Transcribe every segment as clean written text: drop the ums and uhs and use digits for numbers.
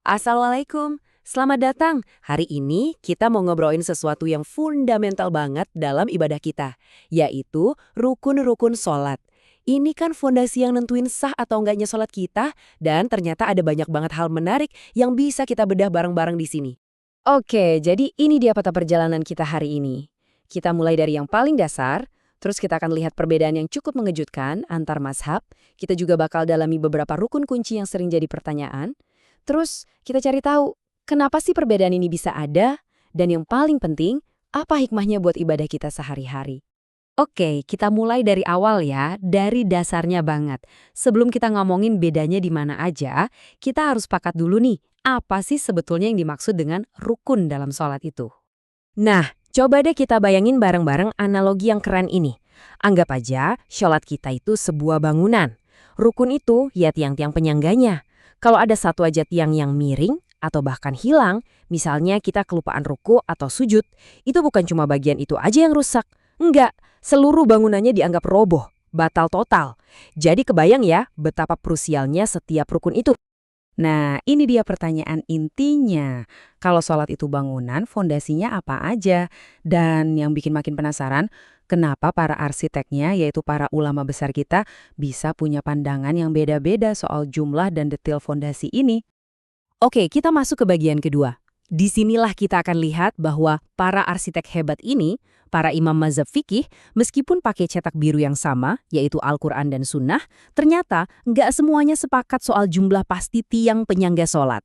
Assalamualaikum, selamat datang. Hari ini kita mau ngobrolin sesuatu yang fundamental banget dalam ibadah kita, yaitu rukun-rukun sholat. Ini kan fondasi yang nentuin sah atau enggaknya sholat kita, dan ternyata ada banyak banget hal menarik yang bisa kita bedah bareng-bareng di sini. Oke, jadi ini dia peta perjalanan kita hari ini. Kita mulai dari yang paling dasar, terus kita akan lihat perbedaan yang cukup mengejutkan antar mazhab. Kita juga bakal dalami beberapa rukun kunci yang sering jadi pertanyaan. Terus kita cari tahu, kenapa sih perbedaan ini bisa ada? Dan yang paling penting, apa hikmahnya buat ibadah kita sehari-hari? Oke, kita mulai dari awal ya, dari dasarnya banget. Sebelum kita ngomongin bedanya di mana aja, kita harus sepakat dulu nih, apa sih sebetulnya yang dimaksud dengan rukun dalam sholat itu? Nah, coba deh kita bayangin bareng-bareng analogi yang keren ini. Anggap aja sholat kita itu sebuah bangunan. Rukun itu ya tiang-tiang penyangganya. Kalau ada satu aja tiang yang miring atau bahkan hilang, misalnya kita kelupaan ruku atau sujud, itu bukan cuma bagian itu aja yang rusak. Enggak, seluruh bangunannya dianggap roboh, batal total. Jadi kebayang ya betapa krusialnya setiap rukun itu. Nah, ini dia pertanyaan intinya. Kalau sholat itu bangunan, fondasinya apa aja? Dan yang bikin makin penasaran, kenapa para arsiteknya, yaitu para ulama besar kita, bisa punya pandangan yang beda-beda soal jumlah dan detail fondasi ini? Oke, kita masuk ke bagian kedua. Disinilah kita akan lihat bahwa para arsitek hebat ini, para imam mazhab fikih, meskipun pakai cetak biru yang sama, yaitu Al-Quran dan Sunnah, ternyata nggak semuanya sepakat soal jumlah pasti tiang penyangga sholat.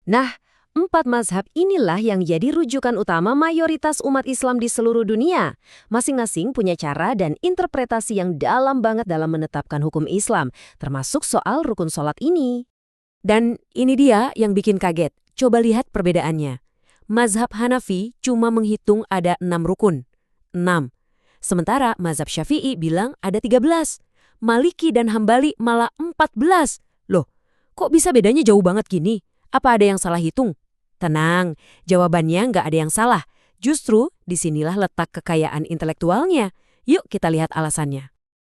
Nah, 4 mazhab inilah yang jadi rujukan utama mayoritas umat Islam di seluruh dunia. Masing-masing punya cara dan interpretasi yang dalam banget dalam menetapkan hukum Islam, termasuk soal rukun sholat ini. Dan ini dia yang bikin kaget. Coba lihat perbedaannya. Mazhab Hanafi cuma menghitung ada 6 rukun. 6. Sementara mazhab Syafi'i bilang ada 13. Maliki dan Hambali malah 14. Loh, kok bisa bedanya jauh banget gini? Apa ada yang salah hitung? Tenang, jawabannya nggak ada yang salah. Justru disinilah letak kekayaan intelektualnya. Yuk kita lihat alasannya.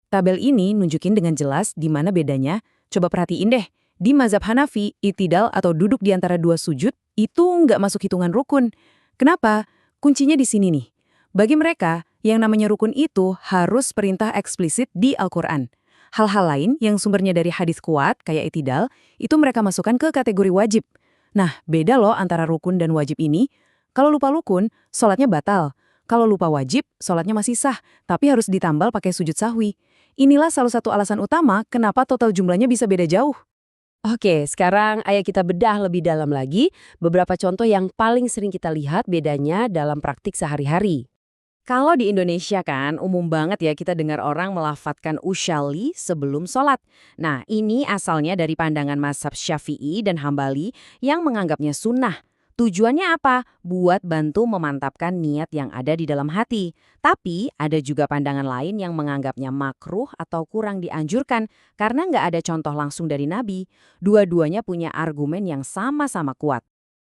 Tabel ini nunjukin dengan jelas di mana bedanya. Coba perhatiin deh. Di mazhab Hanafi, i'tidal atau duduk di antara dua sujud itu nggak masuk hitungan rukun. Kenapa? Kuncinya di sini nih. Bagi mereka, yang namanya rukun itu harus perintah eksplisit di Al-Quran. Hal-hal lain yang sumbernya dari hadis kuat, kayak i'tidal, itu mereka masukkan ke kategori wajib. Nah, beda loh antara rukun dan wajib ini. Kalau lupa rukun, sholatnya batal. Kalau lupa wajib, sholatnya masih sah, tapi harus ditambal pakai sujud sahwi. Inilah salah satu alasan utama kenapa total jumlahnya bisa beda jauh. Oke, sekarang ayo kita bedah lebih dalam lagi beberapa contoh yang paling sering kita lihat bedanya dalam praktik sehari-hari. Kalau di Indonesia kan umum banget ya kita dengar orang melafadzkan usyali sebelum sholat. Nah, ini asalnya dari pandangan mazhab Syafi'i dan Hambali yang menganggapnya sunnah. Tujuannya apa? Buat bantu memantapkan niat yang ada di dalam hati. Tapi ada juga pandangan lain yang menganggapnya makruh atau kurang dianjurkan karena nggak ada contoh langsung dari Nabi. Dua-duanya punya argumen yang sama-sama kuat.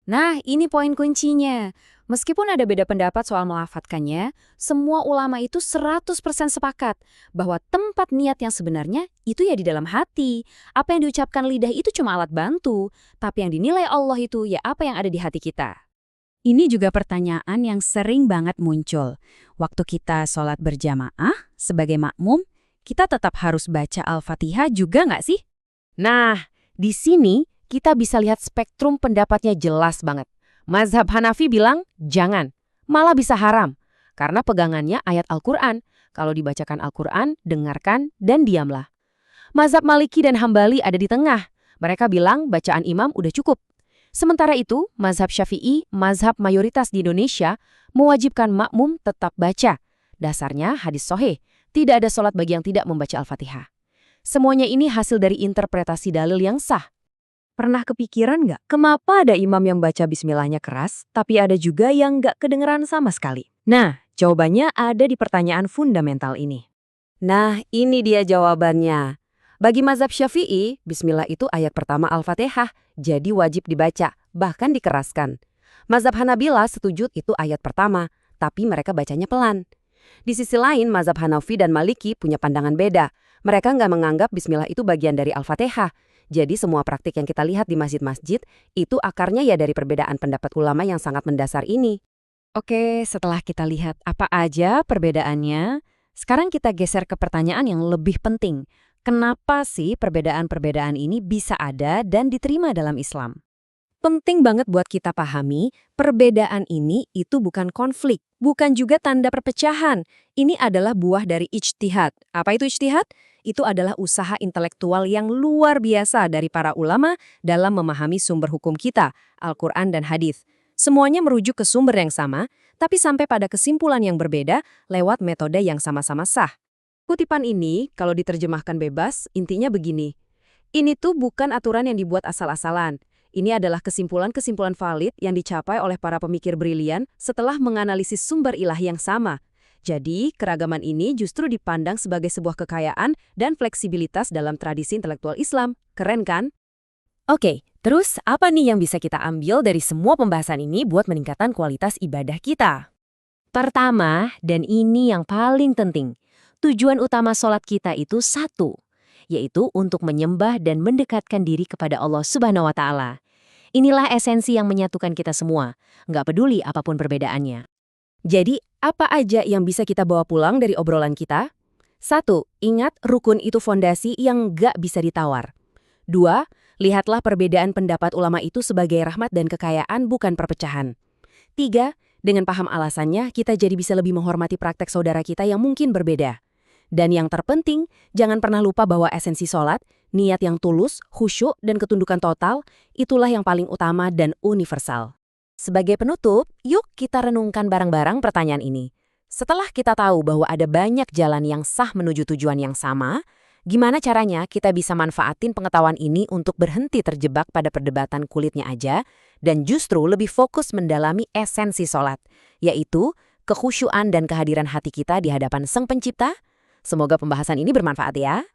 Nah, ini poin kuncinya. Meskipun ada beda pendapat soal melafadzkannya, semua ulama itu 100% sepakat bahwa tempat niat yang sebenarnya itu ya di dalam hati. Apa yang diucapkan lidah itu cuma alat bantu, tapi yang dinilai Allah itu ya apa yang ada di hati kita. Ini juga pertanyaan yang sering banget muncul. Waktu kita sholat berjamaah, sebagai makmum, kita tetap harus baca Al-Fatihah juga nggak sih? Nah, di sini kita bisa lihat spektrum pendapatnya jelas banget. Mazhab Hanafi bilang, jangan. Malah bisa haram. Karena pegangannya ayat Al-Quran. Kalau dibacakan Al-Quran, dengarkan dan diamlah. Mazhab Maliki dan Hambali ada di tengah. Mereka bilang bacaan imam udah cukup. Sementara itu, mazhab Syafi'i, mazhab mayoritas di Indonesia, mewajibkan makmum tetap baca. Dasarnya hadis sahih. Tidak ada sholat bagi yang tidak membaca Al-Fatihah. Semuanya ini hasil dari interpretasi dalil yang sah. Pernah kepikiran nggak, kenapa ada imam yang baca bismillahnya keras, tapi ada juga yang nggak kedengeran sama sekali? Nah, jawabannya ada di pertanyaan fundamental ini. Nah, ini dia jawabannya. Bagi mazhab Syafi'i, bismillah itu ayat pertama Al-Fatihah, jadi wajib dibaca, bahkan dikeraskan. Mazhab Hanabila setuju itu ayat pertama, tapi mereka bacanya pelan. Di sisi lain, mazhab Hanafi dan Maliki punya pandangan beda. Mereka nggak menganggap bismillah itu bagian dari Al-Fatihah. Jadi semua praktik yang kita lihat di masjid-masjid itu akarnya ya dari perbedaan pendapat ulama yang sangat mendasar ini. Oke, setelah kita lihat apa aja perbedaannya, sekarang kita geser ke pertanyaan yang lebih penting. Kenapa sih perbedaan-perbedaan ini bisa ada dan diterima dalam Islam? Penting banget buat kita pahami, perbedaan ini itu bukan konflik, bukan juga tanda perpecahan. Ini adalah buah dari ijtihad. Apa itu ijtihad? Itu adalah usaha intelektual yang luar biasa dari para ulama dalam memahami sumber hukum kita, Al-Quran dan hadis. Semuanya merujuk ke sumber yang sama, tapi sampai pada kesimpulan yang berbeda lewat metode yang sama-sama sah. Kutipan ini, kalau diterjemahkan bebas, intinya begini. Ini tuh bukan aturan yang dibuat asal-asalan. Ini adalah kesimpulan-kesimpulan valid yang dicapai oleh para pemikir brilian setelah menganalisis sumber ilahi yang sama. Jadi, keragaman ini justru dipandang sebagai sebuah kekayaan dan fleksibilitas dalam tradisi intelektual Islam. Keren kan? Oke, terus apa nih yang bisa kita ambil dari semua pembahasan ini buat meningkatkan kualitas ibadah kita? Pertama, dan ini yang paling penting, tujuan utama sholat kita itu satu, yaitu untuk menyembah dan mendekatkan diri kepada Allah Subhanahu wa Ta'ala. Inilah esensi yang menyatukan kita semua, nggak peduli apapun perbedaannya. Jadi, apa aja yang bisa kita bawa pulang dari obrolan kita? 1. Ingat rukun itu fondasi yang nggak bisa ditawar. 2. Lihatlah perbedaan pendapat ulama itu sebagai rahmat dan kekayaan, bukan perpecahan. 3. Dengan paham alasannya, kita jadi bisa lebih menghormati praktek saudara kita yang mungkin berbeda. Dan yang terpenting, jangan pernah lupa bahwa esensi sholat, niat yang tulus, khusyuk, dan ketundukan total, itulah yang paling utama dan universal. Sebagai penutup, yuk kita renungkan bareng-bareng pertanyaan ini. Setelah kita tahu bahwa ada banyak jalan yang sah menuju tujuan yang sama, gimana caranya kita bisa manfaatin pengetahuan ini untuk berhenti terjebak pada perdebatan kulitnya aja, dan justru lebih fokus mendalami esensi sholat, yaitu kekhusyuan dan kehadiran hati kita di hadapan Sang Pencipta? Semoga pembahasan ini bermanfaat ya.